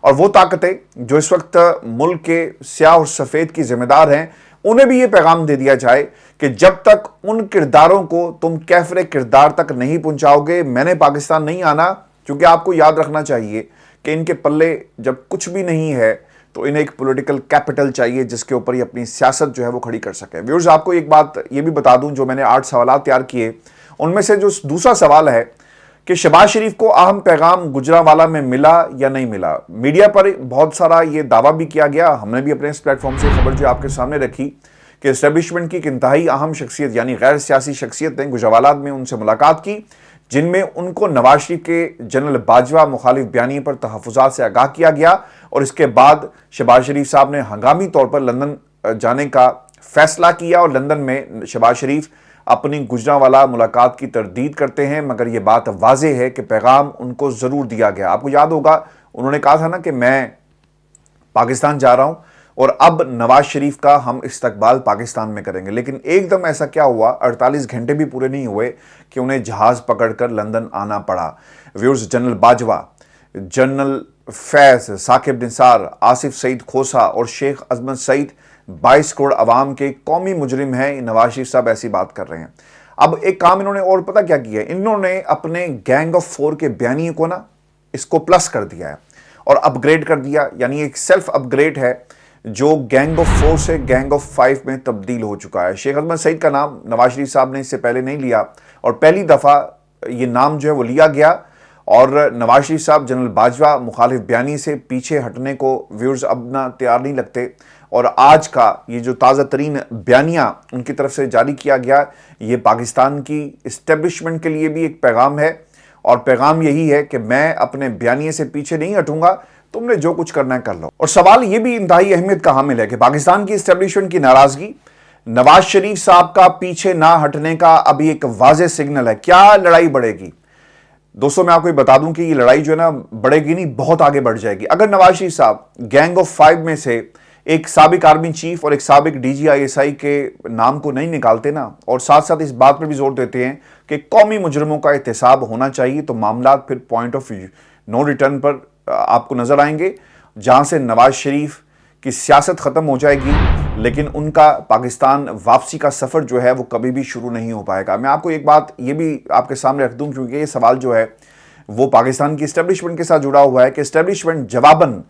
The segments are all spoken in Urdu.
اور وہ طاقتیں جو اس وقت ملک کے سیاہ اور سفید کی ذمہ دار ہیں انہیں بھی یہ پیغام دے دیا جائے کہ جب تک ان کرداروں کو تم کیفر کردار تک نہیں پہنچاؤ گے میں نے پاکستان نہیں آنا. کیونکہ آپ کو یاد رکھنا چاہیے کہ ان کے پلے جب کچھ بھی نہیں ہے تو انہیں ایک پولیٹیکل کیپٹل چاہیے جس کے اوپر یہ اپنی سیاست جو ہے وہ کھڑی کر سکے. ویورز آپ کو ایک بات یہ بھی بتا دوں, جو میں نے 8 سوالات تیار کیے ان میں سے جو دوسرا سوال ہے کہ شہباز شریف کو اہم پیغام گجرانوالہ میں ملا یا نہیں ملا. میڈیا پر بہت سارا یہ دعویٰ بھی کیا گیا, ہم نے بھی اپنے اس پلیٹ فارم سے خبر جو آپ کے سامنے رکھی کہ اسٹیبلشمنٹ کی ایک انتہائی اہم شخصیت یعنی غیر سیاسی شخصیت نے گجرانوالہ میں ان سے ملاقات کی, جن میں ان کو نواز شریف کے جنرل باجوہ مخالف بیانیے پر تحفظات سے آگاہ کیا گیا اور اس کے بعد شہباز شریف صاحب نے ہنگامی طور پر لندن جانے کا فیصلہ کیا اور لندن میں شہباز شریف اپنی گجرانوالہ ملاقات کی تردید کرتے ہیں. مگر یہ بات واضح ہے کہ پیغام ان کو ضرور دیا گیا. آپ کو یاد ہوگا انہوں نے کہا تھا نا کہ میں پاکستان جا رہا ہوں اور اب نواز شریف کا ہم استقبال پاکستان میں کریں گے, لیکن ایک دم ایسا کیا ہوا 48 گھنٹے بھی پورے نہیں ہوئے کہ انہیں جہاز پکڑ کر لندن آنا پڑا. ویورز, جنرل باجوہ, جنرل فیض, ثاقب نثار, آصف سعید کھوسہ اور شیخ عظمت سعید 22 کروڑ عوام کے قومی مجرم ہیں. نواز شریف صاحب ایسی بات کر رہے ہیں. اب ایک کام انہوں نے اور پتہ کیا کیا ہے, انہوں نے اپنے گینگ آف 4 کے بیانیے کو نا اس کو پلس کر دیا ہے اور اپ گریڈ کر دیا, یعنی ایک سیلف اپ گریڈ ہے جو گینگ آف 4 سے گینگ آف 5 میں تبدیل ہو چکا ہے. شیخ عظمت سعید کا نام نواز شریف صاحب نے اس سے پہلے نہیں لیا اور پہلی دفعہ یہ نام جو ہے وہ لیا گیا اور نواز شریف صاحب جنرل باجوہ مخالف بیانی سے پیچھے ہٹنے کو ویورز اب نہ تیار نہیں لگتے. اور آج کا یہ جو تازہ ترین بیانیہ ان کی طرف سے جاری کیا گیا یہ پاکستان کی اسٹیبلشمنٹ کے لیے بھی ایک پیغام ہے اور پیغام یہی ہے کہ میں اپنے بیانیے سے پیچھے نہیں ہٹوں گا, تم نے جو کچھ کرنا ہے کر لو. اور سوال یہ بھی انتہائی اہمیت کا حامل ہے کہ پاکستان کی اسٹیبلشمنٹ کی ناراضگی نواز شریف صاحب کا پیچھے نہ ہٹنے کا ابھی ایک واضح سگنل ہے. کیا لڑائی بڑھے گی دوستوں؟ میں آپ کو یہ بتا دوں کہ یہ لڑائی جو ہے نا بڑھے گی نہیں, بہت آگے بڑھ جائے گی. اگر نواز شریف صاحب گینگ آف 5 میں سے ایک سابق آرمی چیف اور ایک سابق DGI کے نام کو نہیں نکالتے نا اور ساتھ ساتھ اس بات پر بھی زور دیتے ہیں کہ قومی مجرموں کا احتساب ہونا چاہیے, تو معاملات پھر پوائنٹ آف نو ریٹرن پر آپ کو نظر آئیں گے, جہاں سے نواز شریف کی سیاست ختم ہو جائے گی لیکن ان کا پاکستان واپسی کا سفر جو ہے وہ کبھی بھی شروع نہیں ہو پائے گا. میں آپ کو ایک بات یہ بھی آپ کے سامنے رکھ دوں کیونکہ یہ سوال جو ہے وہ پاکستان کی اسٹیبلشمنٹ کے ساتھ جڑا ہوا ہے کہ اسٹیبلشمنٹ جواباً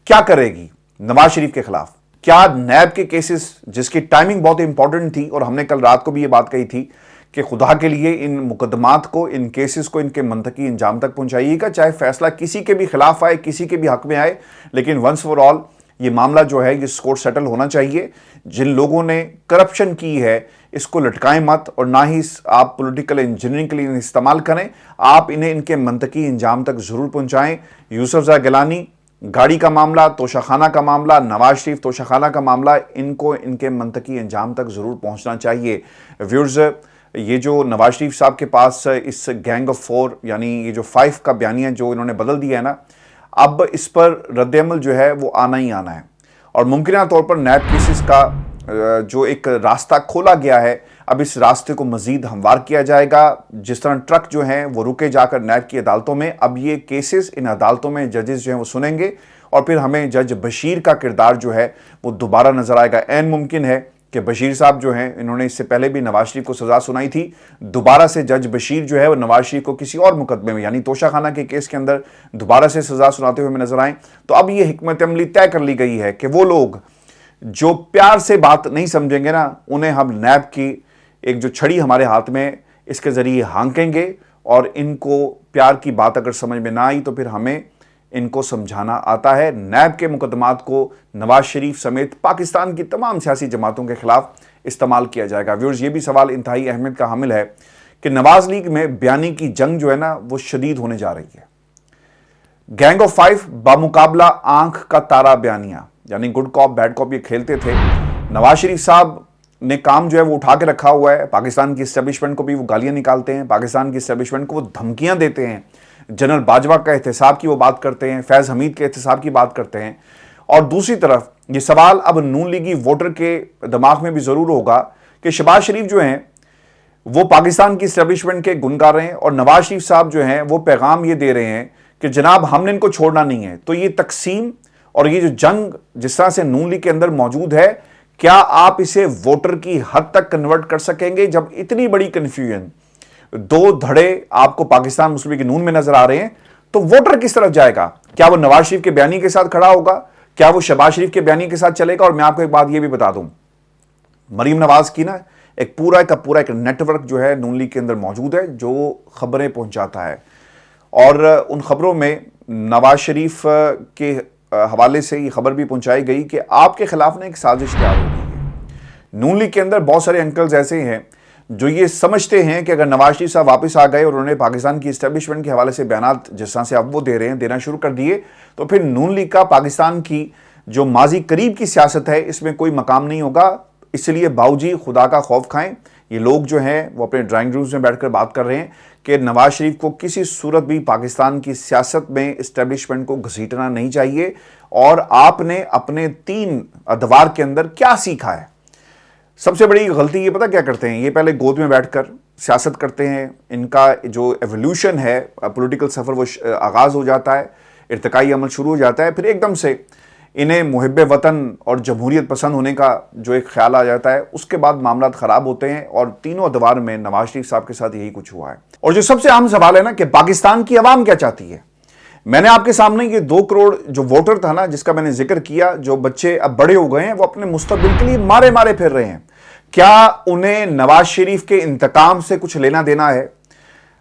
کیا کرے گی نواز شریف کے خلاف. کیا نیب کے کیسز جس کی ٹائمنگ بہت امپورٹنٹ تھی اور ہم نے کل رات کو بھی یہ بات کہی تھی کہ خدا کے لیے ان مقدمات کو, ان کیسز کو ان کے منطقی انجام تک پہنچائیے گا, چاہے فیصلہ کسی کے بھی خلاف آئے کسی کے بھی حق میں آئے, لیکن ونس فار آل یہ معاملہ جو ہے یہ کورٹ سیٹل ہونا چاہیے. جن لوگوں نے کرپشن کی ہے اس کو لٹکائیں مت اور نہ ہی آپ پولیٹیکل انجینئرنگ کے لیے استعمال کریں, آپ انہیں ان کے منطقی انجام تک ضرور پہنچائیں. یوسفزئی گیلانی گاڑی کا معاملہ, توشہ خانہ کا معاملہ, نواز شریف توشہ خانہ کا معاملہ, ان کو ان کے منطقی انجام تک ضرور پہنچنا چاہیے. ویورز, یہ جو نواز شریف صاحب کے پاس اس گینگ آف 4 یعنی یہ جو 5 کا بیانیہ جو انہوں نے بدل دیا ہے نا, اب اس پر رد عمل جو ہے وہ آنا ہی آنا ہے اور ممکنہ طور پر نیب کیسز کا جو ایک راستہ کھولا گیا ہے اب اس راستے کو مزید ہموار کیا جائے گا. جس طرح ٹرک جو ہیں وہ رکے جا کر نیب کی عدالتوں میں, اب یہ کیسز ان عدالتوں میں ججز جو ہیں وہ سنیں گے اور پھر ہمیں جج بشیر کا کردار جو ہے وہ دوبارہ نظر آئے گا. عین ممکن ہے کہ بشیر صاحب جو ہیں انہوں نے اس سے پہلے بھی نواز شریف کو سزا سنائی تھی, دوبارہ سے جج بشیر جو ہے وہ نواز شریف کو کسی اور مقدمے میں یعنی توشہ خانہ کے کیس کے اندر دوبارہ سے سزا سناتے ہوئے نظر آئیں. تو اب یہ حکمت عملی طے کر لی گئی ہے کہ وہ لوگ جو پیار سے بات نہیں سمجھیں گے نا انہیں ہم نیب کی ایک جو چھڑی ہمارے ہاتھ میں اس کے ذریعے ہانکیں گے اور ان کو پیار کی بات اگر سمجھ میں نہ آئی تو پھر ہمیں ان کو سمجھانا آتا ہے. نیب کے مقدمات کو نواز شریف سمیت پاکستان کی تمام سیاسی جماعتوں کے خلاف استعمال کیا جائے گا. ویورز, یہ بھی سوال انتہائی اہمیت کا حامل ہے کہ نواز لیگ میں بیانی کی جنگ جو ہے نا وہ شدید ہونے جا رہی ہے. گینگ آف 5 بامقابلہ آنکھ کا تارا بیانیہ یعنی گڈ کاپ بیڈ کاپ یہ کھیلتے تھے. نواز شریف صاحب نے کام جو ہے وہ اٹھا کے رکھا ہوا ہے, پاکستان کی اسٹیبلشمنٹ کو بھی وہ گالیاں نکالتے ہیں, پاکستان کی اسٹیبلشمنٹ کو وہ دھمکیاں دیتے ہیں, جنرل باجوہ کا احتساب کی وہ بات کرتے ہیں, فیض حمید کے احتساب کی بات کرتے ہیں. اور دوسری طرف یہ سوال اب نون لیگی ووٹر کے دماغ میں بھی ضرور ہوگا کہ شہباز شریف جو ہیں وہ پاکستان کی اسٹیبلشمنٹ کے گنگار ہیں اور نواز شریف صاحب جو ہیں وہ پیغام یہ دے رہے ہیں کہ جناب ہم نے ان کو چھوڑنا نہیں ہے. تو یہ تقسیم اور یہ جو جنگ جس طرح سے نون لیگ کے اندر موجود ہے, کیا آپ اسے ووٹر کی حد تک کنورٹ کر سکیں گے؟ جب اتنی بڑی کنفیوژن, دو دھڑے آپ کو پاکستان مسلم لیگ نون میں نظر آ رہے ہیں, تو ووٹر کس طرف جائے گا؟ کیا وہ نواز شریف کے بیانی کے ساتھ کھڑا ہوگا؟ کیا وہ شہباز شریف کے بیانی کے ساتھ چلے گا؟ اور میں آپ کو ایک بات یہ بھی بتا دوں, مریم نواز کی نا ایک پورا ایک نیٹ ورک جو ہے نون لیگ کے اندر موجود ہے جو خبریں پہنچاتا ہے, اور ان خبروں میں نواز شریف کے حوالے سے یہ خبر بھی پہنچائی گئی کہ آپ کے خلاف ایک سازش تیار ہو گئی ہے. نون لیگ کے اندر بہت سارے انکلز ایسے ہیں جو یہ سمجھتے ہیں کہ اگر نواز شریف صاحب واپس آ گئے اور انہوں نے پاکستان کی اسٹیبلشمنٹ کے حوالے سے بیانات جس طرح سے اب وہ دے رہے ہیں, دینا شروع کر دیے, تو پھر نون لیگ کا پاکستان کی جو ماضی قریب کی سیاست ہے اس میں کوئی مقام نہیں ہوگا. اس لیے باؤجی خدا کا خوف کھائیں, یہ لوگ جو ہیں وہ اپنے ڈرائنگ رومز میں بیٹھ کر بات کر رہے ہیں کہ نواز شریف کو کسی صورت بھی پاکستان کی سیاست میں اسٹیبلشمنٹ کو گھسیٹنا نہیں چاہیے. اور آپ نے اپنے 3 ادوار کے اندر کیا سیکھا ہے؟ سب سے بڑی غلطی یہ پتہ کیا کرتے ہیں, یہ پہلے گود میں بیٹھ کر سیاست کرتے ہیں, ان کا جو ایولیوشن ہے پولیٹیکل سفر وہ آغاز ہو جاتا ہے, ارتقائی عمل شروع ہو جاتا ہے, پھر ایک دم سے انہیں محب وطن اور جمہوریت پسند ہونے کا جو ایک خیال آ جاتا ہے, اس کے بعد معاملات خراب ہوتے ہیں. اور تینوں ادوار میں نواز شریف صاحب کے ساتھ یہی کچھ ہوا ہے. اور جو سب سے اہم سوال ہے نا کہ پاکستان کی عوام کیا چاہتی ہے, میں نے آپ کے سامنے یہ 2 کروڑ جو ووٹر تھا نا جس کا میں نے ذکر کیا, جو بچے اب بڑے ہو گئے ہیں, وہ اپنے مستقبل کے لیے مارے پھر رہے ہیں. کیا انہیں نواز شریف کے انتقام سے کچھ لینا دینا ہے؟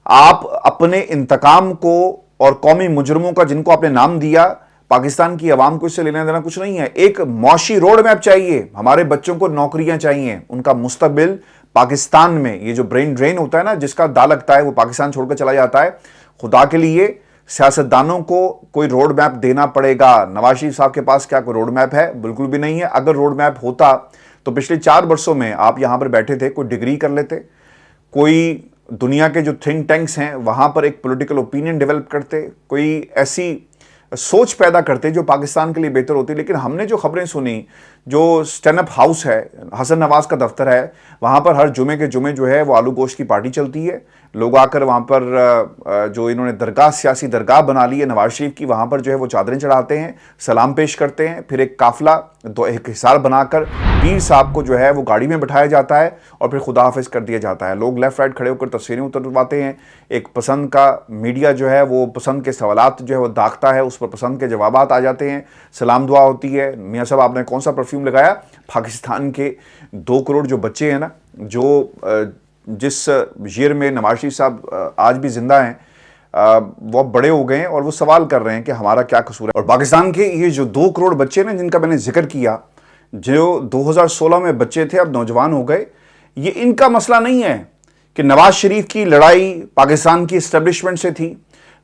آپ اپنے انتقام کو اور قومی مجرموں کا جن کو آپ نے نام دیا, پاکستان کی عوام کو اس سے لینا دینا کچھ نہیں ہے. ایک معاشی روڈ میپ چاہیے, ہمارے بچوں کو نوکریاں چاہیے, ان کا مستقبل پاکستان میں, یہ جو برین ڈرین ہوتا ہے نا جس کا دا لگتا ہے وہ پاکستان چھوڑ کر چلا جاتا ہے. خدا کے لیے سیاستدانوں کو کوئی روڈ میپ دینا پڑے گا. نواز شریف صاحب کے پاس کیا کوئی روڈ میپ ہے؟ بالکل بھی نہیں ہے. اگر روڈ میپ ہوتا تو پچھلے 4 برسوں میں آپ یہاں پر بیٹھے تھے, کوئی ڈگری کر لیتے, کوئی دنیا کے جو تھنک ٹینکس ہیں وہاں پر ایک پولیٹیکل اوپینین ڈیولپ کرتے, کوئی ایسی سوچ پیدا کرتے جو پاکستان کے لیے بہتر ہوتی. لیکن ہم نے جو خبریں سنی, جو سٹینڈ اپ ہاؤس ہے, حسن نواز کا دفتر ہے, وہاں پر ہر جمعے کے جمعے جو ہے وہ آلو گوشت کی پارٹی چلتی ہے. لوگ آ کر وہاں پر جو انہوں نے درگاہ, سیاسی درگاہ بنا لی ہے نواز شریف کی, وہاں پر جو ہے وہ چادریں چڑھاتے ہیں, سلام پیش کرتے ہیں, پھر ایک قافلہ ایک حصار بنا کر پیر صاحب کو جو ہے وہ گاڑی میں بٹھایا جاتا ہے اور پھر خدا حافظ کر دیا جاتا ہے. لوگ لیفٹ رائٹ کھڑے ہو کر تصویریں اترواتے ہیں. ایک پسند کا میڈیا جو ہے وہ پسند کے سوالات جو ہے وہ داغتا ہے, اس پر پسند کے جوابات آ جاتے ہیں, سلام دعا ہوتی ہے. میاں صاحب آپ نے کون سا پرفیوم لگایا؟ پاکستان کے 2 کروڑ جو بچے ہیں نا, جو جس ایئر میں نواز شریف صاحب آج بھی زندہ ہیں, وہ بڑے ہو گئے ہیں اور وہ سوال کر رہے ہیں کہ ہمارا کیا قصور ہے. اور پاکستان کے یہ جو 2 کروڑ بچے نا جن کا میں نے ذکر کیا, جو 2016 میں بچے تھے اب نوجوان ہو گئے, یہ ان کا مسئلہ نہیں ہے کہ نواز شریف کی لڑائی پاکستان کی اسٹیبلشمنٹ سے تھی.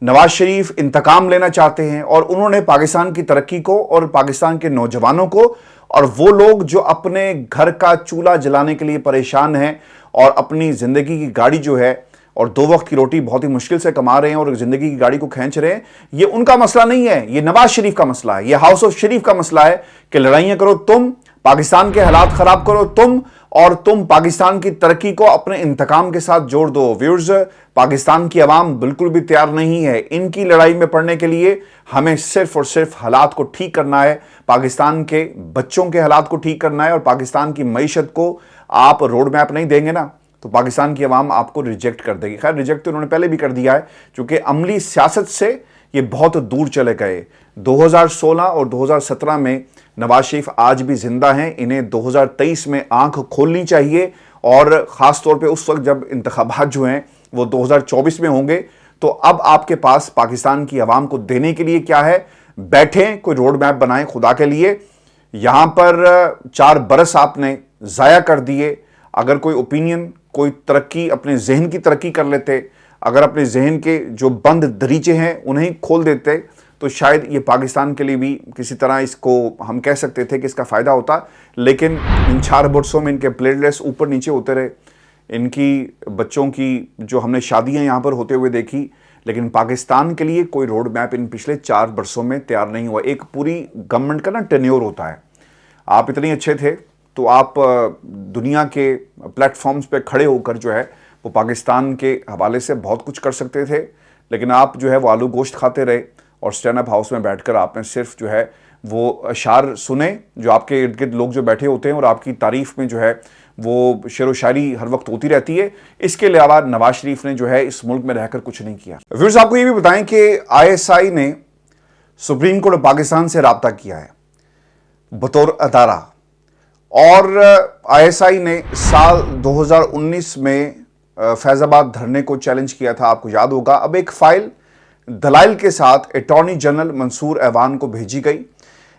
نواز شریف انتقام لینا چاہتے ہیں اور انہوں نے پاکستان کی ترقی کو اور پاکستان کے نوجوانوں کو, اور وہ لوگ جو اپنے گھر کا چولہا جلانے کے لیے پریشان ہیں اور اپنی زندگی کی گاڑی جو ہے اور 2 وقت کی روٹی بہت ہی مشکل سے کما رہے ہیں اور زندگی کی گاڑی کو کھینچ رہے ہیں, یہ ان کا مسئلہ نہیں ہے, یہ نواز شریف کا مسئلہ ہے, یہ ہاؤس آف شریف کا مسئلہ ہے کہ لڑائیاں کرو تم, پاکستان کے حالات خراب کرو تم, اور تم پاکستان کی ترقی کو اپنے انتقام کے ساتھ جوڑ دو. ویورز, پاکستان کی عوام بالکل بھی تیار نہیں ہے ان کی لڑائی میں پڑنے کے لیے. ہمیں صرف اور صرف حالات کو ٹھیک کرنا ہے, پاکستان کے بچوں کے حالات کو ٹھیک کرنا ہے, اور پاکستان کی معیشت کو آپ روڈ میپ نہیں دیں گے نا تو پاکستان کی عوام آپ کو ریجیکٹ کر دے گی. خیر ریجیکٹ تو انہوں نے پہلے بھی کر دیا ہے چونکہ عملی سیاست سے یہ بہت دور چلے گئے. 2016 اور 2017 میں نواز شریف آج بھی زندہ ہیں, انہیں 2023 میں آنکھ کھولنی چاہیے, اور خاص طور پہ اس وقت جب انتخابات جو ہیں وہ 2024 میں ہوں گے. تو اب آپ کے پاس پاکستان کی عوام کو دینے کے لیے کیا ہے؟ بیٹھیں, کوئی روڈ میپ بنائیں خدا کے لیے. یہاں پر 4 برس آپ نے ضائع کر دیے. اگر کوئی اوپینین, کوئی ترقی, اپنے ذہن کی ترقی کر لیتے, اگر اپنے ذہن کے جو بند دریچے ہیں انہیں کھول دیتے تو شاید یہ پاکستان کے لیے بھی کسی طرح اس کو ہم کہہ سکتے تھے کہ اس کا فائدہ ہوتا. لیکن ان 4 برسوں میں ان کے پلیٹ لسٹ اوپر نیچے ہوتے رہے, ان کی بچوں کی جو ہم نے شادیاں یہاں پر ہوتے ہوئے دیکھی, لیکن پاکستان کے لیے کوئی روڈ میپ ان پچھلے 4 برسوں میں تیار نہیں ہوا. ایک پوری گورنمنٹ کا نا ٹینیور ہوتا ہے. آپ اتنے اچھے تھے تو آپ دنیا کے پلیٹ فارمز پہ کھڑے ہو کر جو ہے وہ پاکستان کے حوالے سے بہت کچھ کر سکتے تھے. لیکن آپ جو ہے وہ آلو گوشت کھاتے رہے اور اسٹینڈ اپ ہاؤس میں بیٹھ کر آپ نے صرف جو ہے وہ اشعار سنے جو آپ کے ارد گرد لوگ جو بیٹھے ہوتے ہیں اور آپ کی تعریف میں جو ہے وہ شعر و شاعری ہر وقت ہوتی رہتی ہے. اس کے علاوہ نواز شریف نے جو ہے اس ملک میں رہ کر کچھ نہیں کیا. ویورز آپ کو یہ بھی بتائیں کہ ISI نے سپریم کورٹ پاکستان سے رابطہ کیا ہے بطور ادارہ, اور ISI نے سال 2019 میں فیض آباد دھرنے کو چیلنج کیا تھا, آپ کو یاد ہوگا. اب ایک فائل دلائل کے ساتھ اٹارنی جنرل منصور ایوان کو بھیجی گئی.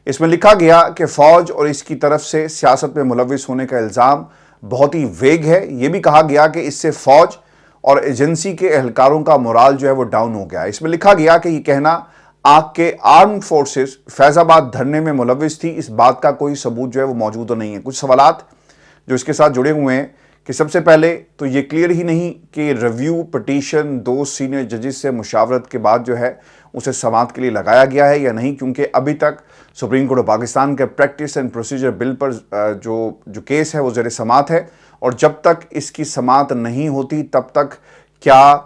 اس میں لکھا گیا کہ فوج اور اس کی طرف سے سیاست میں ملوث ہونے کا الزام بہت ہی ویگ ہے. یہ بھی کہا گیا کہ اس سے فوج اور ایجنسی کے اہلکاروں کا مورال جو ہے وہ ڈاؤن ہو گیا. اس میں لکھا گیا کہ یہ کہنا آگ کے آرم فورسز فیض آباد دھرنے میں ملوث تھی, اس بات کا کوئی ثبوت جو ہے وہ موجود نہیں ہے. کچھ سوالات جو اس کے ساتھ جڑے ہوئے ہیں کہ سب سے پہلے تو یہ کلیئر ہی نہیں کہ ریویو پٹیشن 2 سینئر ججز سے مشاورت کے بعد جو ہے اسے سماعت کے لیے لگایا گیا ہے یا نہیں, کیونکہ ابھی تک سپریم کورٹ آف پاکستان کے پریکٹس اینڈ پروسیجر بل پر جو کیس ہے وہ زیر سماعت ہے, اور جب تک اس کی سماعت نہیں ہوتی تب تک کیا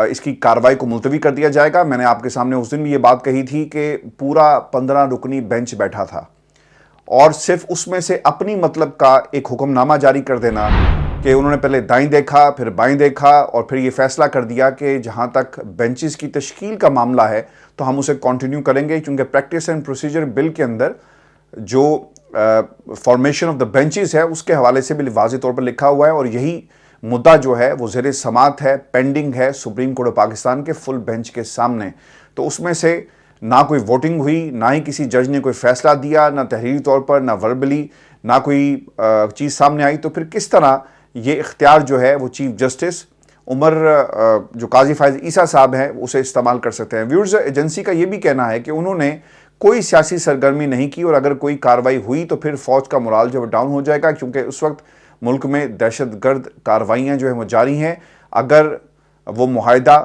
اس کی کارروائی کو ملتوی کر دیا جائے گا. میں نے آپ کے سامنے اس دن بھی یہ بات کہی تھی کہ پورا 15 رکنی بینچ بیٹھا تھا اور صرف اس میں سے اپنی مطلب کا ایک حکم نامہ جاری کر دینا کہ انہوں نے پہلے دائیں دیکھا پھر بائیں دیکھا اور پھر یہ فیصلہ کر دیا کہ جہاں تک بینچز کی تشکیل کا معاملہ ہے تو ہم اسے کنٹینیو کریں گے, کیونکہ پریکٹس اینڈ پروسیجر بل کے اندر جو فارمیشن آف دا بینچز ہے اس کے حوالے سے بھی واضح طور پر لکھا ہوا ہے, اور یہی مدعا جو ہے وہ زیر سماعت ہے, پینڈنگ ہے سپریم کورٹ آف پاکستان کے فل بینچ کے سامنے. تو اس میں سے نہ کوئی ووٹنگ ہوئی, نہ ہی کسی جج نے کوئی فیصلہ دیا, نہ تحریری طور پر, نہ وربلی, نہ کوئی چیز سامنے آئی. تو پھر کس طرح یہ اختیار جو ہے وہ چیف جسٹس عمر جو قاضی فائز عیسیٰ صاحب ہیں اسے استعمال کر سکتے ہیں. ویورز ایجنسی کا یہ بھی کہنا ہے کہ انہوں نے کوئی سیاسی سرگرمی نہیں کی, اور اگر کوئی کارروائی ہوئی تو پھر فوج کا مورال جو ہے ڈاؤن ہو جائے گا, کیونکہ اس وقت ملک میں دہشت گرد کارروائیاں جو ہیں وہ جاری ہیں. اگر وہ معاہدہ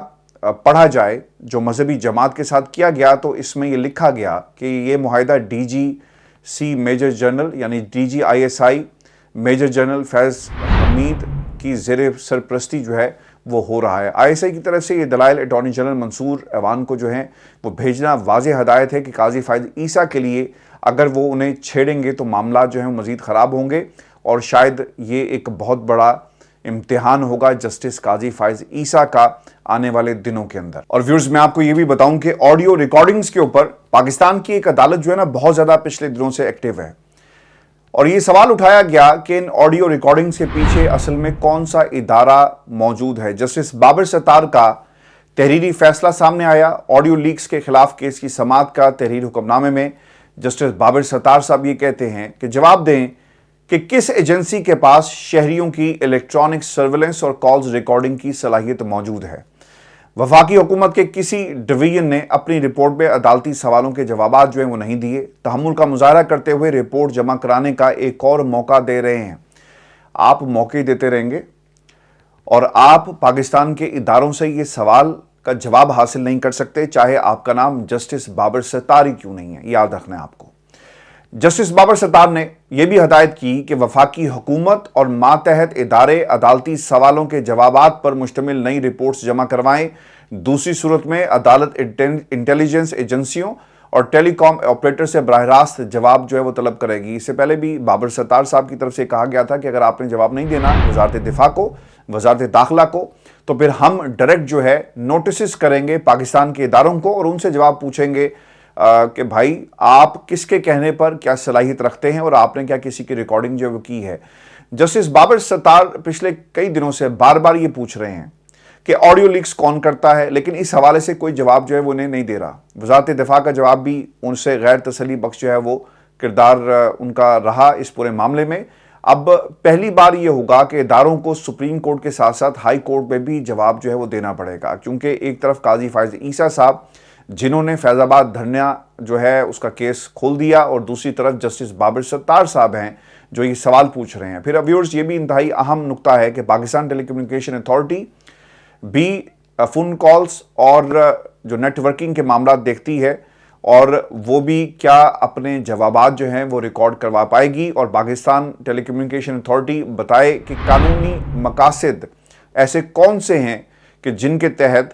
پڑھا جائے جو مذہبی جماعت کے ساتھ کیا گیا تو اس میں یہ لکھا گیا کہ یہ معاہدہ DGC میجر جنرل یعنی DGISI میجر جنرل فیض حمید کی زیر سرپرستی جو ہے وہ ہو رہا ہے. ISI کی طرف سے یہ دلائل اٹارنی جنرل منصور ایوان کو جو ہیں وہ بھیجنا واضح ہدایت ہے کہ قاضی فائز عیسیٰ کے لیے اگر وہ انہیں چھیڑیں گے تو معاملات جو ہیں مزید خراب ہوں گے, اور شاید یہ ایک بہت بڑا امتحان ہوگا جسٹس قاضی فائز عیسیٰ کا آنے والے دنوں کے اندر. اور ویورز میں آپ کو یہ بھی بتاؤں کہ آڈیو ریکارڈنگز کے اوپر پاکستان کی ایک عدالت جو ہے نا بہت زیادہ پچھلے دنوں سے ایکٹیو ہے, اور یہ سوال اٹھایا گیا کہ ان آڈیو ریکارڈنگز کے پیچھے اصل میں کون سا ادارہ موجود ہے. جسٹس بابر ستار کا تحریری فیصلہ سامنے آیا. آڈیو لیکس کے خلاف کیس کی سماعت کا تحریر حکم نامے میں جسٹس بابر ستار صاحب یہ کہتے ہیں کہ جواب دیں کہ کس ایجنسی کے پاس شہریوں کی الیکٹرانک سرویلنس اور کالز ریکارڈنگ کی صلاحیت موجود ہے. وفاقی حکومت کے کسی ڈویژن نے اپنی رپورٹ میں عدالتی سوالوں کے جوابات جو ہیں وہ نہیں دیے. تحمل کا مظاہرہ کرتے ہوئے رپورٹ جمع کرانے کا ایک اور موقع دے رہے ہیں. آپ موقع دیتے رہیں گے اور آپ پاکستان کے اداروں سے یہ سوال کا جواب حاصل نہیں کر سکتے, چاہے آپ کا نام جسٹس بابر ستار ہی کیوں نہیں ہے. یاد رکھنا ہے آپ کو. جسٹس بابر ستار نے یہ بھی ہدایت کی کہ وفاقی حکومت اور ماتحت ادارے عدالتی سوالوں کے جوابات پر مشتمل نئی رپورٹس جمع کروائیں. دوسری صورت میں عدالت انٹیلیجنس ایجنسیوں اور ٹیلی کام آپریٹر سے براہ راست جواب جو ہے وہ طلب کرے گی. اس سے پہلے بھی بابر ستار صاحب کی طرف سے کہا گیا تھا کہ اگر آپ نے جواب نہیں دینا وزارت دفاع کو, وزارت داخلہ کو, تو پھر ہم ڈائریکٹ جو ہے نوٹسز کریں گے پاکستان کے اداروں کو اور ان سے جواب پوچھیں گے کہ بھائی آپ کس کے کہنے پر کیا صلاحیت رکھتے ہیں اور آپ نے کیا کسی کی ریکارڈنگ جو وہ کی ہے. جسٹس بابر ستار پچھلے کئی دنوں سے بار بار یہ پوچھ رہے ہیں کہ آڈیو لیکس کون کرتا ہے, لیکن اس حوالے سے کوئی جواب جو ہے وہ انہیں نہیں دے رہا. وزارت دفاع کا جواب بھی ان سے غیر تسلی بخش جو ہے وہ کردار ان کا رہا اس پورے معاملے میں. اب پہلی بار یہ ہوگا کہ اداروں کو سپریم کورٹ کے ساتھ ساتھ ہائی کورٹ میں بھی جواب جو ہے وہ دینا پڑے گا, کیونکہ ایک طرف قاضی فائز عیسیٰ صاحب جنہوں نے فیض آباد دھرنا جو ہے اس کا کیس کھول دیا, اور دوسری طرف جسٹس بابر ستار صاحب ہیں جو یہ سوال پوچھ رہے ہیں. پھر ویورز یہ بھی انتہائی اہم نقطہ ہے کہ پاکستان ٹیلی کمیونیکیشن اتھارٹی بھی فون کالز اور جو نیٹ ورکنگ کے معاملات دیکھتی ہے, اور وہ بھی کیا اپنے جوابات جو ہیں وہ ریکارڈ کروا پائے گی, اور پاکستان ٹیلی کمیونیکیشن اتھارٹی بتائے کہ قانونی مقاصد ایسے کون سے ہیں کہ جن کے تحت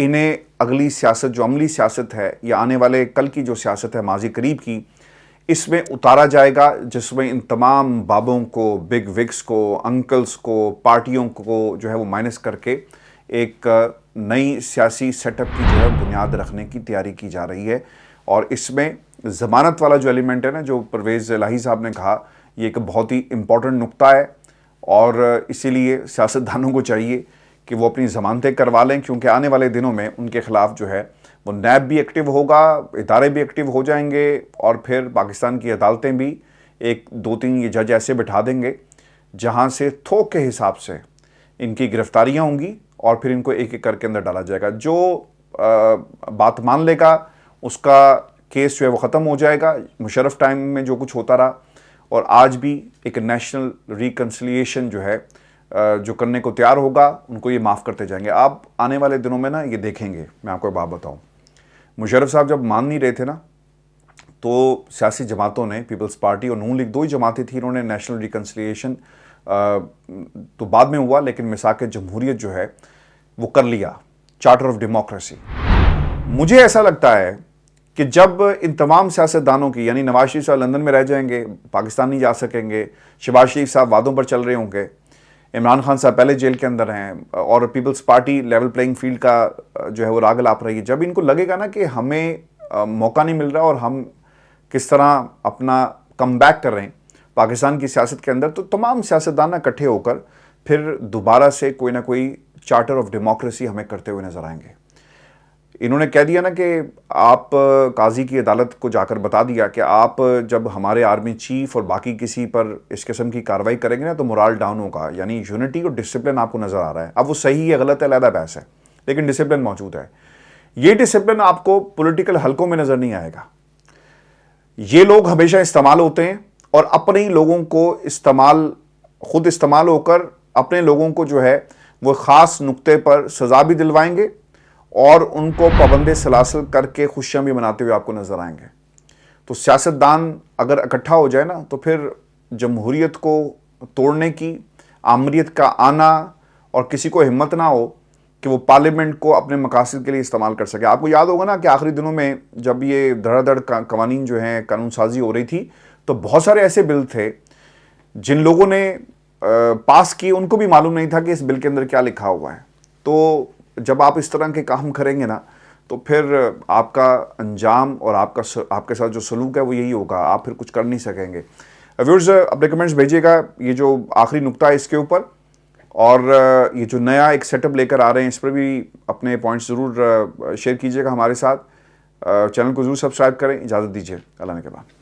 انہیں اگلی سیاست جو عملی سیاست ہے یا آنے والے کل کی جو سیاست ہے ماضی قریب کی، اس میں اتارا جائے گا، جس میں ان تمام بابوں کو، بگ وگس کو، انکلز کو، پارٹیوں کو جو ہے وہ مائنس کر کے ایک نئی سیاسی سیٹ اپ کی جو ہے بنیاد رکھنے کی تیاری کی جا رہی ہے۔ اور اس میں ضمانت والا جو ایلیمنٹ ہے نا، جو پرویز الہی صاحب نے کہا، یہ ایک بہت ہی امپورٹنٹ نقطہ ہے، اور اسی لیے سیاستدانوں کو چاہیے کہ وہ اپنی ضمانتیں کروا لیں، کیونکہ آنے والے دنوں میں ان کے خلاف جو ہے وہ نیب بھی ایکٹیو ہوگا، ادارے بھی ایکٹیو ہو جائیں گے، اور پھر پاکستان کی عدالتیں بھی ایک دو تین یہ جج ایسے بٹھا دیں گے جہاں سے تھوک کے حساب سے ان کی گرفتاریاں ہوں گی، اور پھر ان کو ایک ایک کر کے اندر ڈالا جائے گا۔ جو بات مان لے گا اس کا کیس جو ہے وہ ختم ہو جائے گا۔ مشرف ٹائم میں جو کچھ ہوتا رہا، اور آج بھی ایک نیشنل ریکنسلیشن جو ہے جو کرنے کو تیار ہوگا، ان کو یہ معاف کرتے جائیں گے۔ آپ آنے والے دنوں میں نا یہ دیکھیں گے۔ میں آپ کو ایک بات بتاؤں، مشرف صاحب جب مان نہیں رہے تھے نا، تو سیاسی جماعتوں نے، پیپلز پارٹی اور نون لیگ، دو ہی جماعتیں تھیں، انہوں نے نیشنل ریکنسلیشن تو بعد میں ہوا، لیکن میثاق جمہوریت جو ہے وہ کر لیا، چارٹر آف ڈیموکریسی۔ مجھے ایسا لگتا ہے کہ جب ان تمام سیاستدانوں کی، یعنی نواز شریف صاحب لندن میں رہ جائیں گے، پاکستان نہیں جا سکیں گے، شہباز شریف صاحب وعدوں پر چل رہے ہوں گے، عمران خان صاحب پہلے جیل کے اندر ہیں، اور Peoples Party level playing field کا جو ہے وہ راگ الاپ رہی ہے، جب ان کو لگے گا نا کہ ہمیں موقع نہیں مل رہا اور ہم کس طرح اپنا کم بیک کر رہے ہیں پاکستان کی سیاست کے اندر، تو تمام سیاستدان اکٹھے ہو کر پھر دوبارہ سے کوئی نہ کوئی چارٹر آف ڈیموکریسی ہمیں کرتے ہوئے نظر آئیں گے۔ انہوں نے کہہ دیا نا کہ آپ قاضی کی عدالت کو جا کر بتا دیا کہ آپ جب ہمارے آرمی چیف اور باقی کسی پر اس قسم کی کارروائی کریں گے نا تو مورال ڈاؤن ہوگا، یعنی یونٹی اور ڈسپلن آپ کو نظر آ رہا ہے۔ اب وہ صحیح ہے غلط ہے علیحدہ بحث ہے، لیکن ڈسپلن موجود ہے۔ یہ ڈسپلن آپ کو پولیٹیکل حلقوں میں نظر نہیں آئے گا۔ یہ لوگ ہمیشہ استعمال ہوتے ہیں، اور اپنے لوگوں کو خود استعمال ہو کر اپنے لوگوں کو جو ہے وہ خاص نقطے پر سزا بھی دلوائیں گے، اور ان کو پابند سلاسل کر کے خوشیاں بھی مناتے ہوئے آپ کو نظر آئیں گے۔ تو سیاستدان اگر اکٹھا ہو جائے نا تو پھر جمہوریت کو توڑنے کی، آمریت کا آنا، اور کسی کو ہمت نہ ہو کہ وہ پارلیمنٹ کو اپنے مقاصد کے لیے استعمال کر سکے۔ آپ کو یاد ہوگا نا کہ آخری دنوں میں جب یہ دھڑا دھڑ قوانین جو ہیں قانون سازی ہو رہی تھی، تو بہت سارے ایسے بل تھے جن لوگوں نے پاس کیے، ان کو بھی معلوم نہیں تھا کہ اس بل کے اندر کیا لکھا ہوا ہے۔ تو جب آپ اس طرح کے کام کریں گے نا تو پھر آپ کا انجام اور آپ کے ساتھ جو سلوک ہے وہ یہی ہوگا، آپ پھر کچھ کر نہیں سکیں گے۔ ویورز اپنے کمنٹس بھیجیے گا، یہ جو آخری نقطہ ہے اس کے اوپر، اور یہ جو نیا ایک سیٹ اپ لے کر آ رہے ہیں اس پر بھی اپنے پوائنٹس ضرور شیئر کیجیے گا ہمارے ساتھ۔ چینل کو ضرور سبسکرائب کریں۔ اجازت دیجیے، اللہ نے کے بعد۔